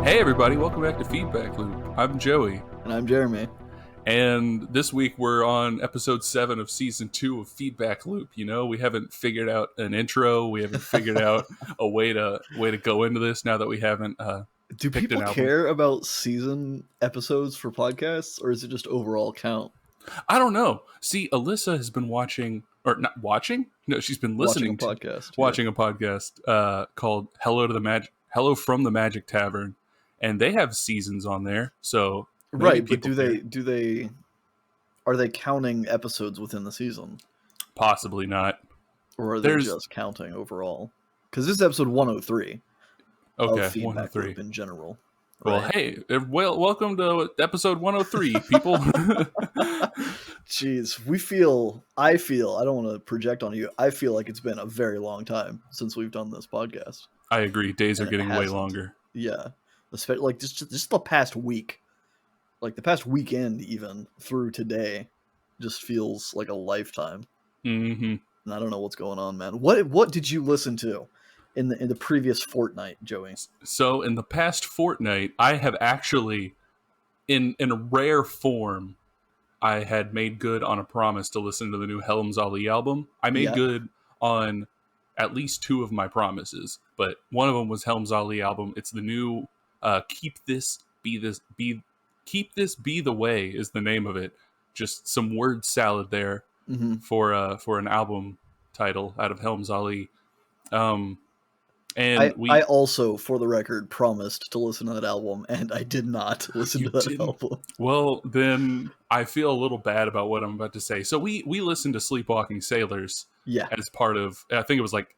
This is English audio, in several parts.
Hey everybody, welcome back to FeedbackLoop. I'm Joey. And I'm Jeremy. And this week we're on episode 7 of season 2 of FeedbackLoop. You know, we haven't figured out an intro. We haven't figured out a way to go into this now that we haven't Do picked people an album. care about season episodes for podcasts, or is it just overall count? I don't know. See, Alyssa has been watching, or not watching? No, she's been listening watching a podcast called Hello from the Magic Tavern. And they have seasons on there, so right. But are they counting episodes within the season? Possibly not. Or are they just counting overall? Because this is episode 103. Okay, of 103 in general. Well, right? Hey, welcome to episode 103, people. Jeez, I don't want to project on you. I feel like it's been a very long time since we've done this podcast. I agree. Days are getting way longer. Yeah. Especially like just the past week, like the past weekend, even through today, just feels like a lifetime. Mm-hmm. And I don't know what's going on, man. What did you listen to in the previous fortnight, Joey? So in the past fortnight, I have actually, in a rare form, I had made good on a promise to listen to the new Helms Alee album. I made good on at least 2 of my promises, but one of them was Helms Alee album. It's the new Keep This Be the Way is the name of it. Just some word salad there for an album title out of Helms Alee. I also, for the record, promised to listen to that album, and I did not listen to that album. Well, then I feel a little bad about what I'm about to say. So we listened to Sleepwalking Sailors as part of, I think it was like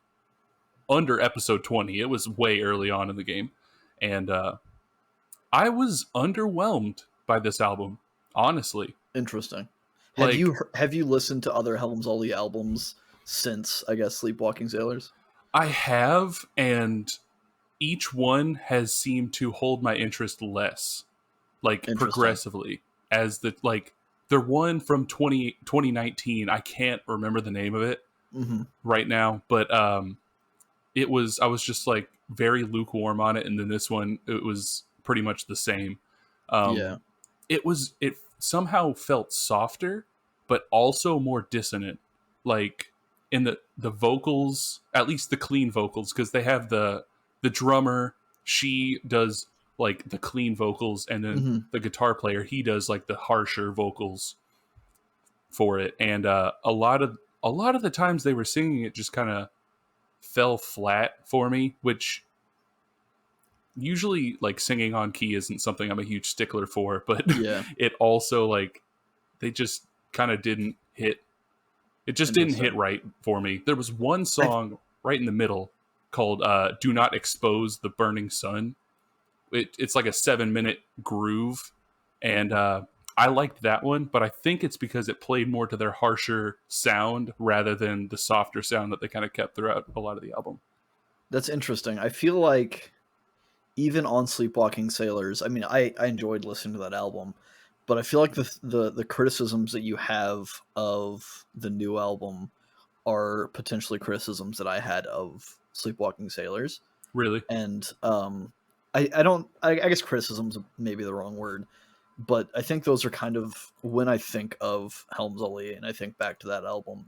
under episode 20. It was way early on in the game. And I was underwhelmed by this album, honestly. Interesting. Have you listened to other Helms Alee albums since, I guess, Sleepwalking Sailors? I have, and each one has seemed to hold my interest less, like progressively. As the one from 2019, I can't remember the name of it right now, but I was just like very lukewarm on it, and then this one, it was pretty much the same. It somehow felt softer, but also more dissonant, like in the vocals, at least the clean vocals, because they have the drummer, she does like the clean vocals, and then the guitar player, he does like the harsher vocals for it. And a lot of the times they were singing, it just kind of fell flat for me, which usually like singing on key isn't something I'm a huge stickler for, but it also like they just kind of didn't hit. It just didn't hit right for me. There was one song right in the middle called Do Not Expose the Burning Sun. It's like a 7-minute groove, and I liked that one, but I think it's because it played more to their harsher sound rather than the softer sound that they kind of kept throughout a lot of the album. That's interesting. I feel like even on Sleepwalking Sailors, I mean, I enjoyed listening to that album, but I feel like the criticisms that you have of the new album are potentially criticisms that I had of Sleepwalking Sailors. Really? And I guess criticism's maybe the wrong word, but I think those are kind of, when I think of Helms Alee and I think back to that album,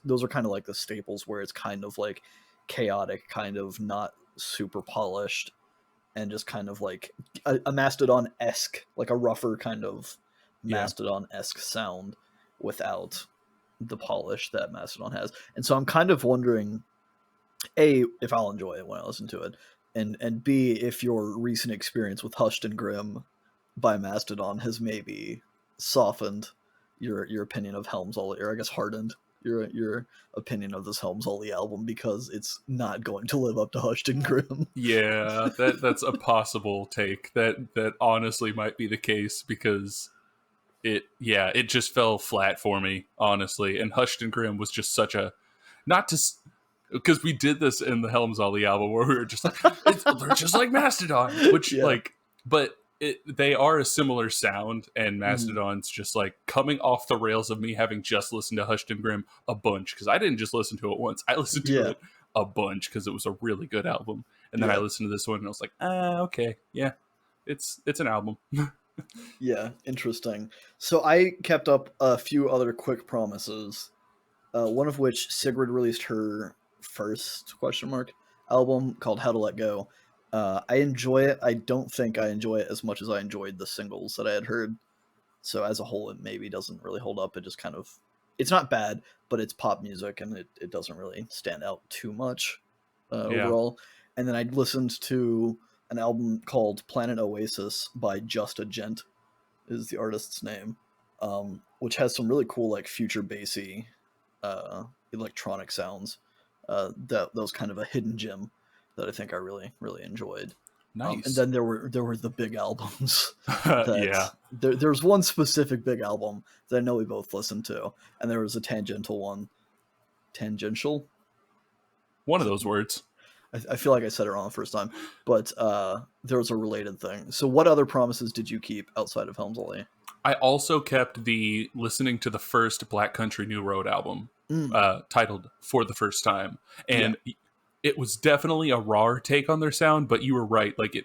those are kind of like the staples where it's kind of like chaotic, kind of not super polished, and just kind of like a Mastodon-esque, like a rougher kind of Mastodon-esque sound without the polish that Mastodon has. And so I'm kind of wondering, A, if I'll enjoy it when I listen to it, and B, if your recent experience with Hushed and Grim by Mastodon has maybe softened your opinion of Helms Alee, or I guess hardened your opinion of this Helms Alee album, because it's not going to live up to Hushed and Grim. Yeah, that's a possible take. That honestly might be the case, because it just fell flat for me, honestly. And Hushed and Grim was just such a, not to, because we did this in the Helms Alee album where we were just like, they're just like Mastodon, which but they are a similar sound, and Mastodon's just like coming off the rails of me having just listened to Hushed and Grim a bunch, because I didn't just listen to it once, I listened to it a bunch because it was a really good album. And then I listened to this one and I was like, okay, yeah, it's an album. Yeah, interesting. So I kept up a few other quick promises. One of which Sigrid released her first album called How to Let Go. I enjoy it. I don't think I enjoy it as much as I enjoyed the singles that I had heard. So as a whole, it maybe doesn't really hold up. It just kind of, it's not bad, but it's pop music and it doesn't really stand out too much Yeah. overall. And then I listened to an album called Planet Oasis by Just a Gent, is the artist's name, which has some really cool like future bassy electronic sounds. That was kind of a hidden gem that I think I really enjoyed. And Nice. then there were the big albums that Yeah. there's one specific big album that I know we both listened to, and there was a tangential. One of those words. I feel like I said it wrong the first time, but there was a related thing. So what other promises did you keep outside of Helms Alee? I also kept the listening to the first Black Country New Road album, titled For the First Time. And it was definitely a rawer take on their sound, but you were right. Like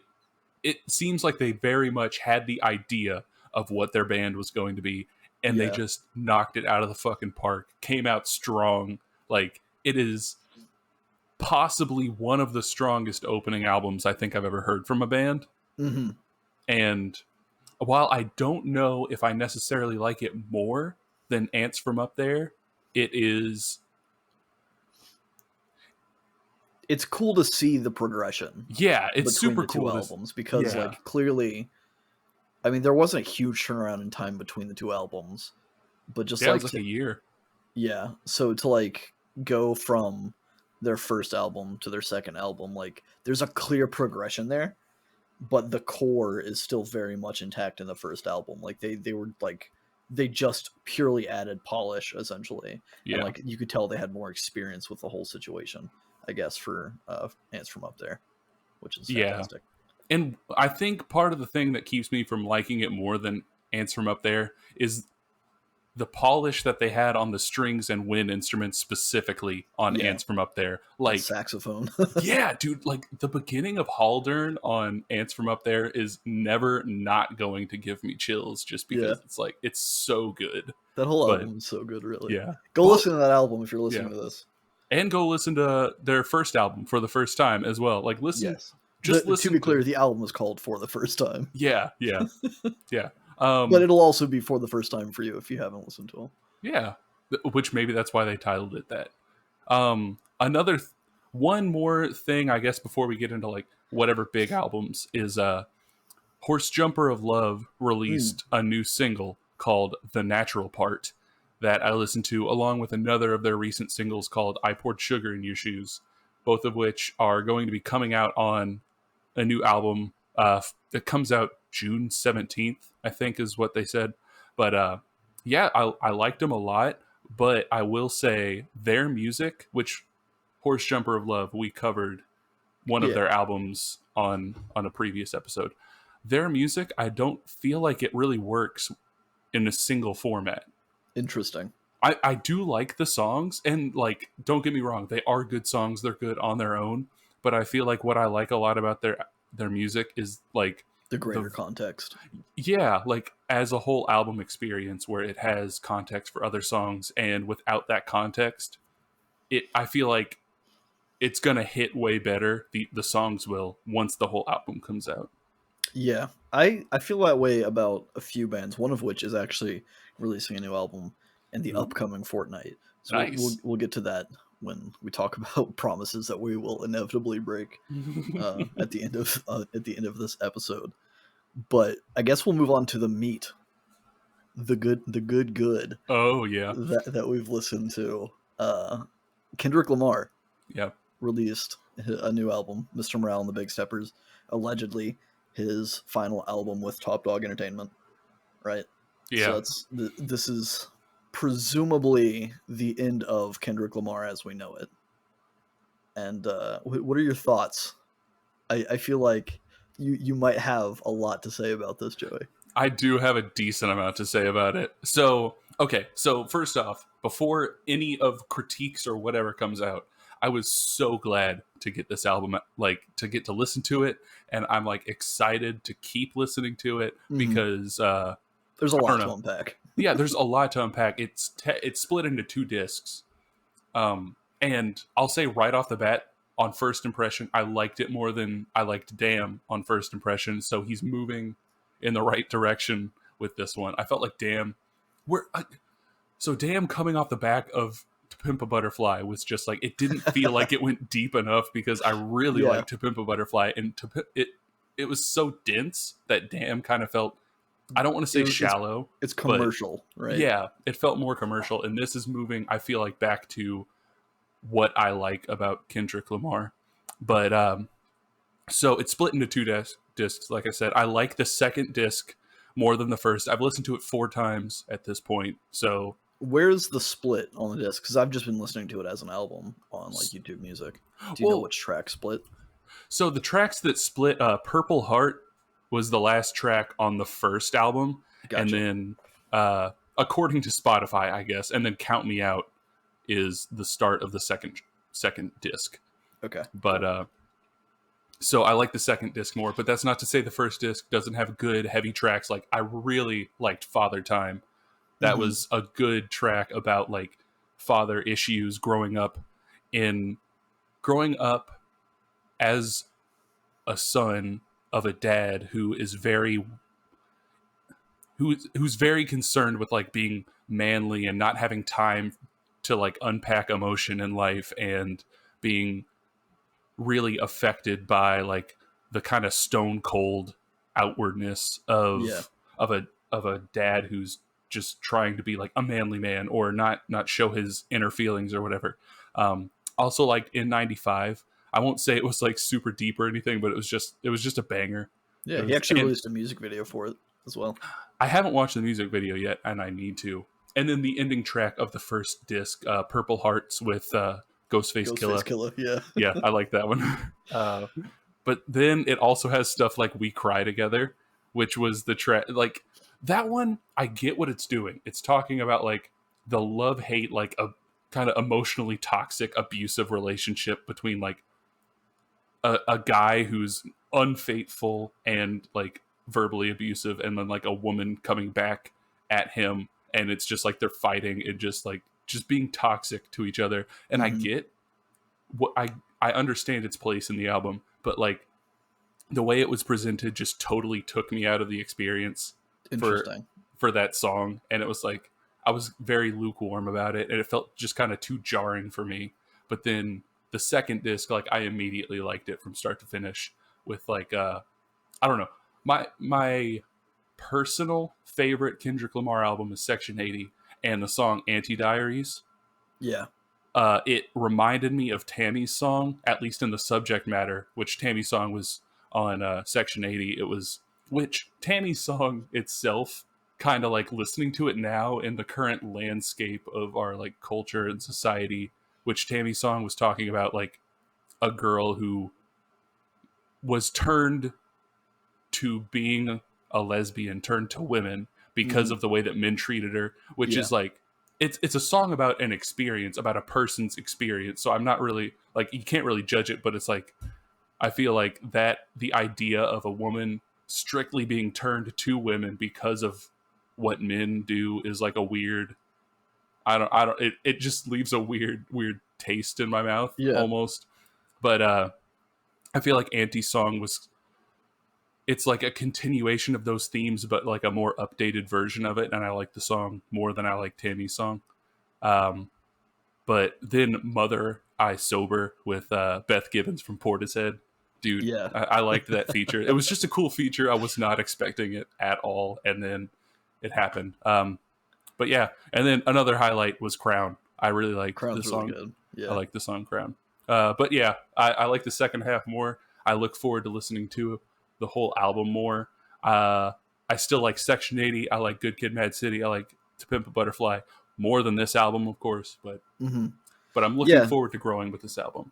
it seems like they very much had the idea of what their band was going to be, and they just knocked it out of the fucking park. Came out strong. Like, it is possibly one of the strongest opening albums I think I've ever heard from a band. Mm-hmm. And while I don't know if I necessarily like it more than Ants From Up There, it's cool to see the progression. Yeah, it's super the cool. Two albums, because like clearly, I mean, there wasn't a huge turnaround in time between the two albums, but just it was like a year. Yeah, so to like go from their first album to their second album, like there's a clear progression there, but the core is still very much intact in the first album. Like they were like, they just purely added polish essentially. And like you could tell they had more experience with the whole situation, I guess, for Ants From Up There, which is fantastic. And I think part of the thing that keeps me from liking it more than Ants From Up There is the polish that they had on the strings and wind instruments, specifically on Ants From Up There. Like the saxophone. Yeah, dude, like the beginning of Haldern on Ants From Up There is never not going to give me chills, just because it's like, it's so good. That whole album is so good, really. Yeah. Go listen to that album if you're listening to this. And go listen to their first album For the First Time as well. Like, listen. Just listen. To be clear, the album is called For the First Time. Yeah. But it'll also be For the First Time for you if you haven't listened to them. Yeah. Which maybe that's why they titled it that. One more thing, I guess, before we get into like whatever big albums, is Horse Jumper of Love released a new single called The Natural Part that I listened to, along with another of their recent singles called I Poured Sugar in Your Shoes, both of which are going to be coming out on a new album that comes out June 17th, I think is what they said. But I liked them a lot, but I will say their music, which Horse Jumper of Love, we covered one of their albums on a previous episode. Their music, I don't feel like it really works in a single format. Interesting. I do like the songs, and like, don't get me wrong, they are good songs, they're good on their own, but I feel like what I like a lot about their music is like the greater context. Yeah, like as a whole album experience where it has context for other songs, and without that context, I feel like it's gonna hit way better. The songs will, once the whole album comes out. Yeah, I feel that way about a few bands, one of which is actually releasing a new album in the upcoming fortnight. So nice. we'll get to that when we talk about promises that we will inevitably break at the end of this episode. But I guess we'll move on to the meat, the good. Oh yeah, that we've listened to. Kendrick Lamar, released a new album, Mr. Morale and the Big Steppers, allegedly his final album with Top Dog Entertainment, right? Yeah. So this is presumably the end of Kendrick Lamar as we know it. And what are your thoughts? I feel like you might have a lot to say about this, Joey. I do have a decent amount to say about it. So, okay. So first off, before any of critiques or whatever comes out, I was so glad to get this album, like to get to listen to it, and I'm like excited to keep listening to it because there's a I don't lot to know. unpack. Yeah, there's a lot to unpack. It's split into 2 discs. And I'll say right off the bat, on first impression, I liked it more than I liked Damn on first impression. So he's moving in the right direction with this one. I felt like Damn, so Damn coming off the back of To Pimp a Butterfly was just like, it didn't feel like it went deep enough because I really liked To Pimp a Butterfly, and it was so dense that Damn kind of felt, I don't want to say shallow. It's commercial, right? Yeah, it felt more commercial, and this is moving, I feel like, back to what I like about Kendrick Lamar. But so it's split into 2 discs. Like I said, I like the second disc more than the first. I've listened to it 4 times at this point. So where's the split on the disc? Because I've just been listening to it as an album on like YouTube Music. Do you know which track split? So the tracks that split, Purple Heart was the last track on the first album. Gotcha. And then according to Spotify, I guess, and then Count Me Out is the start of the second disc. Okay. But so I like the second disc more, but that's not to say the first disc doesn't have good heavy tracks. Like I really liked Father Time. That was a good track about like father issues growing up as a son of a dad who is who's very concerned with like being manly and not having time to like unpack emotion in life, and being really affected by like the kind of stone cold outwardness of a dad who's just trying to be like a manly man or not show his inner feelings or whatever. Also, like in '95, I won't say it was like super deep or anything, but it was just a banger. Yeah, he actually released a music video for it as well. I haven't watched the music video yet, and I need to. And then the ending track of the first disc, Purple Hearts with Ghostface Killah. Yeah, I like that one. But then it also has stuff like We Cry Together, which was the track. Like that one, I get what it's doing. It's talking about like the love-hate, like a kind of emotionally toxic, abusive relationship between like a guy who's unfaithful and like verbally abusive, and then like a woman coming back at him, and it's just like they're fighting and just being toxic to each other. And I get what I understand its place in the album, but like the way it was presented just totally took me out of the experience for that song. And it was like I was very lukewarm about it, and it felt just kind of too jarring for me. But then the second disc, like I immediately liked it from start to finish with like I don't know, my personal favorite Kendrick Lamar album is Section 80, and the song Anti-Diaries. Yeah. It reminded me of Tammy's song, at least in the subject matter, which Tammy's song was on Section 80. Which Tammy's song itself, kind of like listening to it now in the current landscape of our like culture and society, which Tammy's song was talking about like a girl who was turned to being a lesbian, turned to women because of the way that men treated her, which is like, it's a song about an experience, about a person's experience. So I'm not really like, you can't really judge it, but it's like, I feel like that the idea of a woman strictly being turned to women because of what men do is like a weird, it just leaves a weird taste in my mouth almost. But I feel like Anti-Song it's like a continuation of those themes, but like a more updated version of it. And I like the song more than I like Tammy's song. But then Mother, I Sober with Beth Gibbons from Portishead. Dude, I liked that feature. It was just a cool feature. I was not expecting it at all. And then it happened. But yeah. And then another highlight was Crown. I really liked the song. Really good. Yeah. I like the song Crown. But yeah, I like the second half more. I look forward to listening to the whole album more. I still like Section 80. I like Good Kid, Mad City. I like To Pimp a Butterfly more than this album, of course. But I'm looking forward to growing with this album.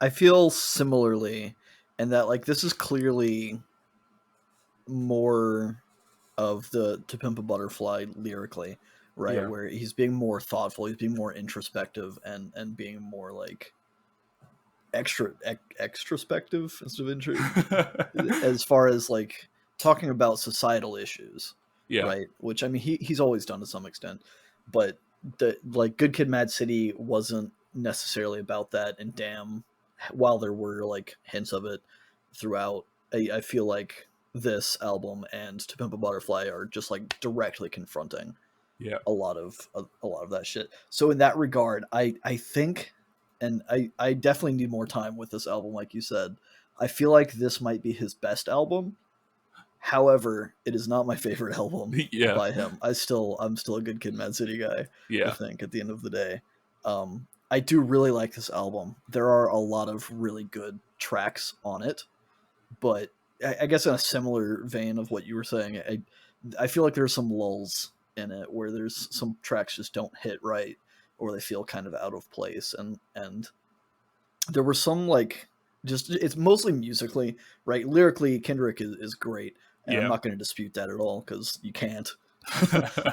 I feel similarly, and that like this is clearly more of the To Pimp a Butterfly lyrically, right? Yeah. Where he's being more thoughtful, he's being more introspective, and being more like extrospective instead of intro, as far as like talking about societal issues, Yeah. right? Which I mean, he's always done to some extent, but the like Good Kid, Mad City wasn't necessarily about that. And damn, while there were like hints of it throughout, I feel like this album and To Pimp a Butterfly are just like directly confronting Yeah. a lot of that shit. So in that regard, I think, and I definitely need more time with this album, like you said. I feel like this might be his best album. However, it is not my favorite album Yeah. by him. I'm still a Good Kid, Mad City guy. I Yeah. think at the end of the day, I do really like this album. There are a lot of really good tracks on it, but I guess in a similar vein of what you were saying, I feel like there's some lulls in it where there's some tracks just don't hit right, or they feel kind of out of place, and there were some like just it's mostly musically right. Lyrically, Kendrick is great, and I'm Yeah. not going to dispute that at all because you can't.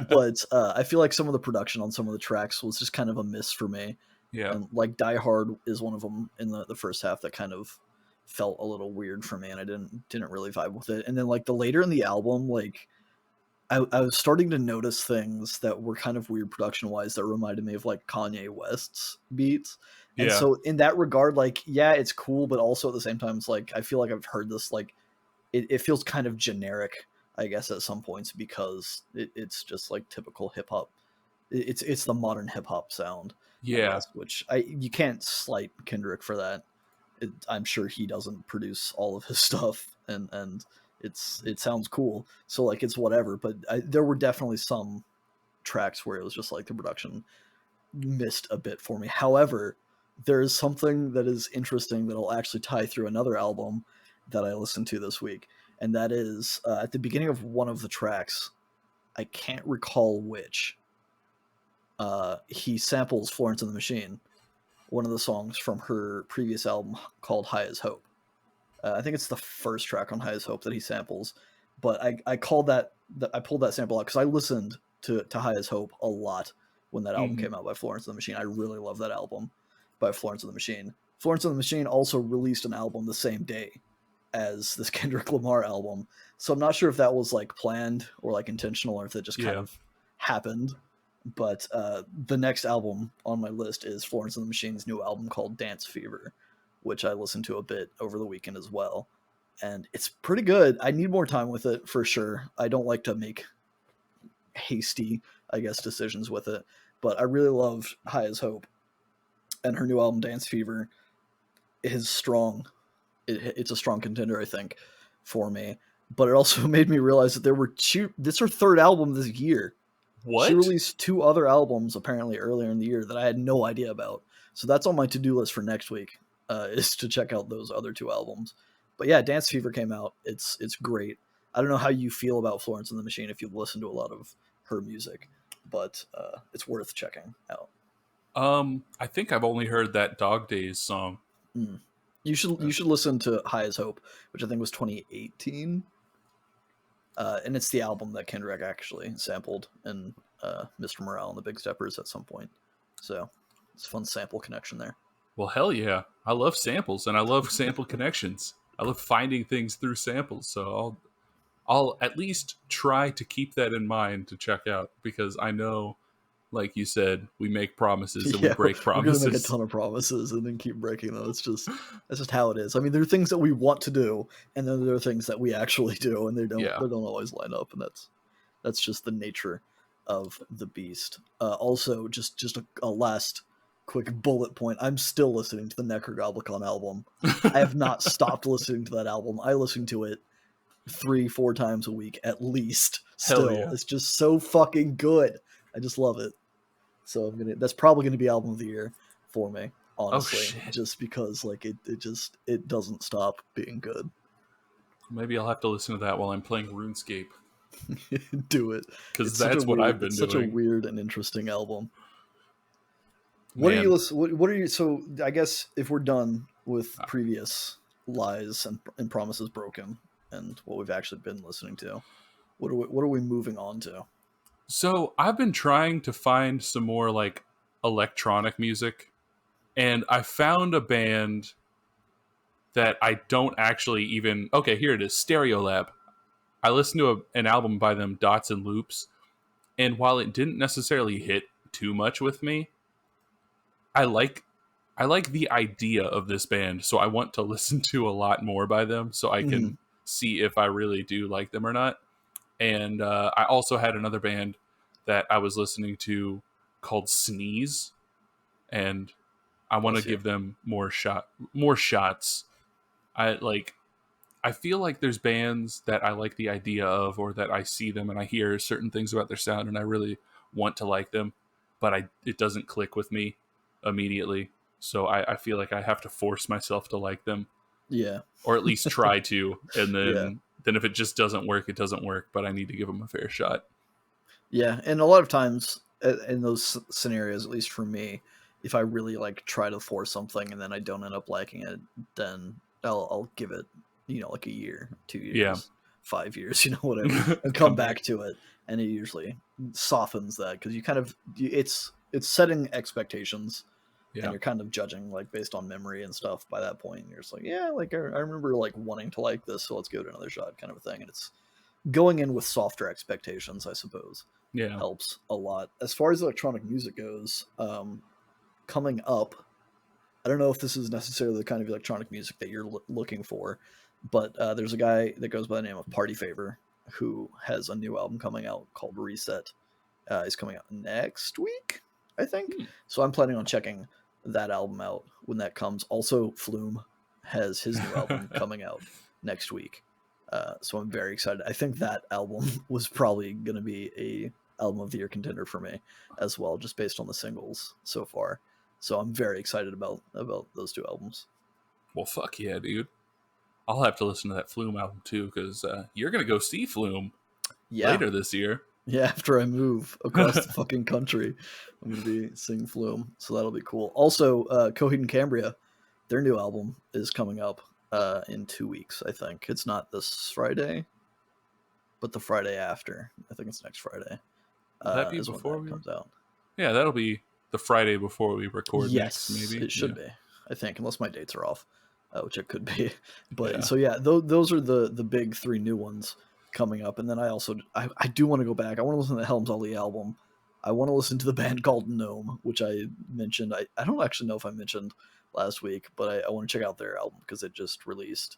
But I feel like some of the production on some of the tracks was just kind of a miss for me, Yeah. and like Die Hard is one of them in the first half that kind of felt a little weird for me, and I didn't really vibe with it. And then like the later in the album, like I was starting to notice things that were kind of weird production wise that reminded me of like Kanye West's beats. And Yeah. so in that regard, like, yeah, it's cool, but also at the same time, it's like I feel like I've heard this like it feels kind of generic, I guess, at some points because it's just like typical hip hop. It's the modern hip hop sound, I Yeah. guess, which you can't slight Kendrick for that. I'm sure he doesn't produce all of his stuff, and it sounds cool, so like it's whatever. But there were definitely some tracks where it was just like the production missed a bit for me. However, there is something that is interesting that'll actually tie through another album that I listened to this week, and that is at the beginning of one of the tracks. I can't recall which. He samples Florence and the Machine, one of the songs from her previous album called High as Hope. I think it's the first track on High as Hope that he samples. But I called I pulled that sample out because I listened to High as Hope a lot when that album Mhm. came out by Florence and the Machine. I really love that album by Florence and the Machine. Florence and the Machine also released an album the same day as this Kendrick Lamar album. So I'm not sure if that was like planned or like intentional or if it just kind Yeah. of happened. But the next album on my list is Florence and the Machine's new album called Dance Fever, which I listened to a bit over the weekend as well. And it's pretty good. I need more time with it for sure. I don't like to make hasty, I guess, decisions with it. But I really loved High as Hope. And her new album, Dance Fever, is strong. It's a strong contender, I think, for me. But it also made me realize that this is her third album this year. She What? released 2 other albums apparently earlier in the year that I had no idea about. So that's on my to-do list for next week, is to check out those other 2 albums. But yeah, Dance Fever came out. It's great. I don't know how you feel about Florence and the Machine if you've listened to a lot of her music, but it's worth checking out. I think I've only heard that Dog Days song. Mm. You should listen to High as Hope, which I think was 2018. And it's the album that Kendrick actually sampled in Mr. Morale and the Big Steppers at some point. So it's a fun sample connection there. Well, hell yeah. I love samples and I love sample connections. I love finding things through samples. So I'll at least try to keep that in mind to check out because I know, like you said, we make promises and we Yeah, break we're gonna make a promises. ton of promises and then keep breaking them. That's just how it is. I mean, there are things that we want to do, and then there are things that we actually do, and Yeah. they don't always line up, and that's just the nature of the beast. Also, just a last quick bullet point. I'm still listening to the Necrogoblicon album. I have not stopped listening to that album. I listen to it 3-4 times a week at least. Hell Still, yeah. it's just so fucking good. I just love it. So that's probably gonna be album of the year for me, Oh honestly, shit. just because like it doesn't stop being good. Maybe I'll have to listen to that while I'm playing RuneScape Do it. because that's what I've been It's such a doing. weird and interesting album. What are you Man, listen? What are you? So I guess if we're done with previous lies and promises broken and what we've actually been listening to, what are we moving on to? so I've been trying to find some more like electronic music, and I found a band that I don't actually even. Okay, here it is. Stereolab. I listened to an album by them, Dots and Loops, and while it didn't necessarily hit too much with me, I like I like the idea of this band, so I want to listen to a lot more by them, so I Mhm. can see if I really do like them or not. And I also had another band that I was listening to called Sneeze, and I want to Bless you. give them more shots. I like I feel like there's bands that I like the idea of, or that I see them and I hear certain things about their sound and I really want to like them, but it doesn't click with me immediately. So I feel like I have to force myself to like them, Yeah. or at least try to, and Yeah. then if it just doesn't work, it doesn't work. But I need to give them a fair shot. Yeah, and a lot of times in those scenarios, at least for me, if I really like try to force something and then I don't end up liking it, then I'll give it, like a year, Yeah, 2 years, 5 years, whatever, and come come back. back to it, and it usually softens that because it's setting expectations, and Yeah, you're kind of judging like based on memory and stuff by that point. And you're just like, yeah, like I remember like wanting to like this, so let's give it another shot, kind of a thing. And it's going in with softer expectations, I suppose, yeah. helps a lot. As far as electronic music goes, coming up, I don't know if this is necessarily the kind of electronic music that you're looking for, but there's a guy that goes by the name of Party Favor who has a new album coming out called Reset. Is coming out next week, I think. Hmm. So I'm planning on checking that album out when that comes. Also, Flume has his new album coming out next week. So I'm very excited. I think that album was probably going to be a album of the year contender for me as well, just based on the singles so far. So I'm very excited about those two albums. Well, fuck yeah, dude. I'll have to listen to that Flume album too, because you're gonna go see Flume Yeah, later this year. yeah. After I move across the fucking country, I'm gonna be singing Flume, so that'll be cool. Also, Coheed and Cambria, their new album is coming up in 2 weeks. I think it's not this Friday, but the Friday after. I think it's next Friday. Will that be Is when before that we? comes out. Yeah, that'll be the Friday before we record next, Yes, maybe. it should Yeah, be. I think, unless my dates are off, which it could be. But yeah. so yeah, those are the big three new ones coming up. And then I do want to go back. I want to listen to the Helms Alee album. I want to listen to the band called Gnome, which I mentioned. I don't actually know if I mentioned last week, but I want to check out their album because it just released.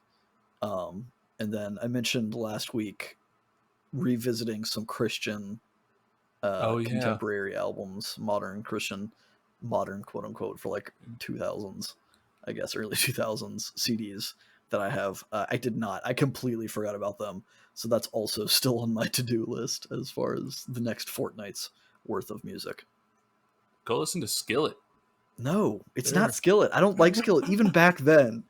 And then I mentioned last week revisiting some Christian Oh yeah. contemporary albums, modern Christian, modern quote unquote, for like 2000s, I guess early 2000s CDs that I have. I did not. I completely forgot about them. So that's also still on my to-do list as far as the next fortnight's worth of music. Go listen to Skillet. No, it's not There. Skillet. I don't like Skillet. Even back then,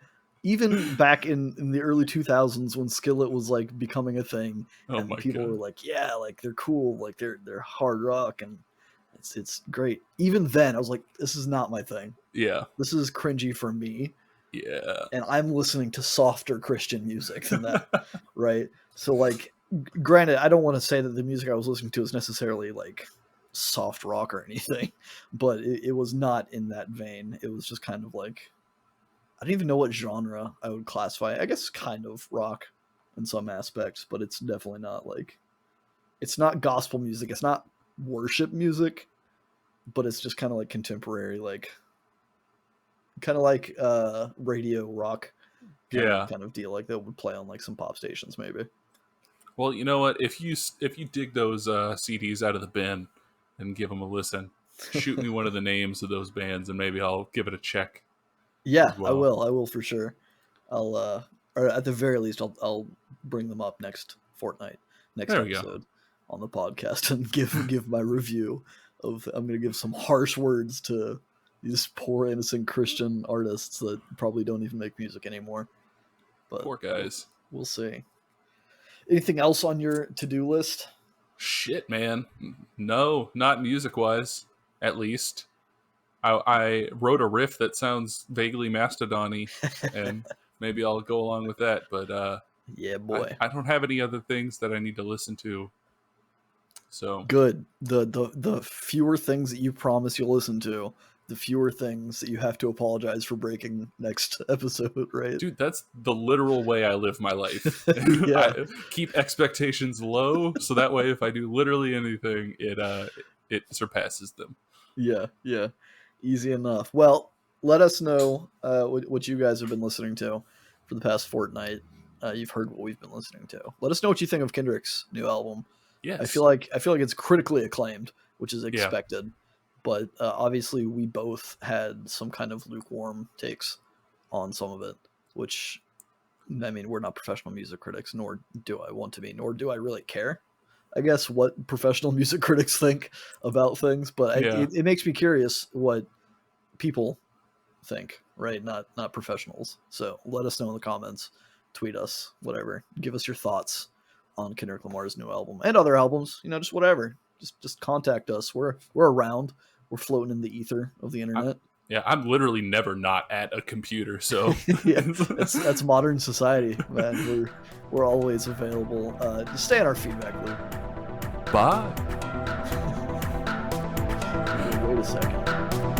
even back in the early 2000s when Skillet was like becoming a thing, Oh and my people were god. like, yeah, like they're cool, like they're hard rock, and it's great. Even then, I was like, this is not my thing. Yeah. This is cringy for me, Yeah. and I'm listening to softer Christian music than that, right? So like, granted, I don't want to say that the music I was listening to is necessarily like soft rock or anything, but it was not in that vein. It was just kind of like, I don't even know what genre I would classify. I guess kind of rock in some aspects, but it's definitely not like, it's not gospel music. It's not worship music, but it's just kind of like contemporary, like kind of like radio rock Yeah. kind of deal, like that would play on like some pop stations maybe. Well, you know what? If you dig those CDs out of the bin and give them a listen, shoot me one of the names of those bands, and maybe I'll give it a check Yeah, as I well. will. I will for sure. I'll or at the very least I'll bring them up next There we go. episode on the podcast and give my review of. I'm going to give some harsh words to these poor innocent Christian artists that probably don't even make music anymore. But Poor guys. we'll see. Anything else on your to-do list? Shit, man. No, not music wise. At least I wrote a riff that sounds vaguely Mastodon-y, and maybe I'll go along with that. But Yeah, boy. I don't have any other things that I need to listen to. So Good. The fewer things that you promise you'll listen to, the fewer things that you have to apologize for breaking next episode, right? Dude, that's the literal way I live my life. Yeah. I keep expectations low, so that way if I do literally anything, it surpasses them. Yeah, yeah. Easy enough. Well, let us know what you guys have been listening to for the past fortnight. You've heard what we've been listening to. Let us know what you think of Kendrick's new album. Yes. I feel like it's critically acclaimed, which is expected. Yeah. But obviously, we both had some kind of lukewarm takes on some of it, which, I mean, we're not professional music critics, nor do I want to be, nor do I really care, I guess, what professional music critics think about things. But it makes me curious what people think, right? Not professionals. So let us know in the comments, tweet us, whatever. Give us your thoughts on Kendrick Lamar's new album and other albums. Just whatever. Just contact us. We're around. We're floating in the ether of the internet. I'm literally never not at a computer, so yeah, that's modern society, man. We're always available. Just stay in our feedback loop. Bye. Wait a second.